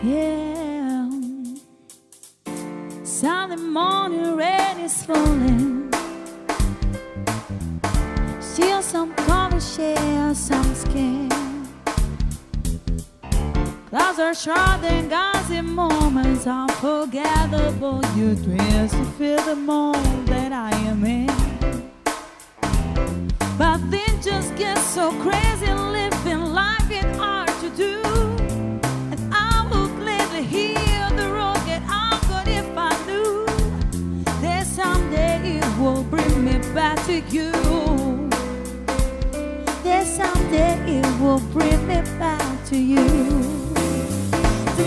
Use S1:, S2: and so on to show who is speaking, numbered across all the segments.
S1: Yeah. Sunday morning rain is falling. Still some coffee share some skin. Clouds are shrouding gossip moments unforgettable. Your dreams to feel the mold that I am in. But things just get so crazy, living life it's hard to do. And I would gladly hear the road get awkward if I knew that someday it will bring me back to you. That someday it will bring me back to you.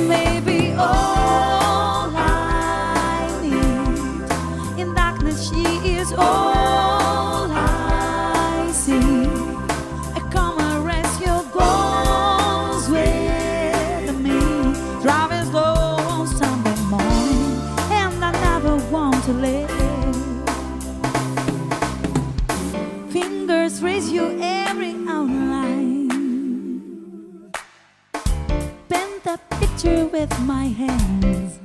S1: Maybe all I need. In darkness she is all I see. Come and rest your goals with me. Driving slow on Sunday morning, and I never want to leave. Fingers trace your every outline. The picture with my hands.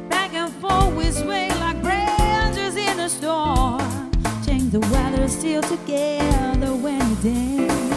S1: Back and forth we sway like branches in a storm. Change the weather, still together when you dance.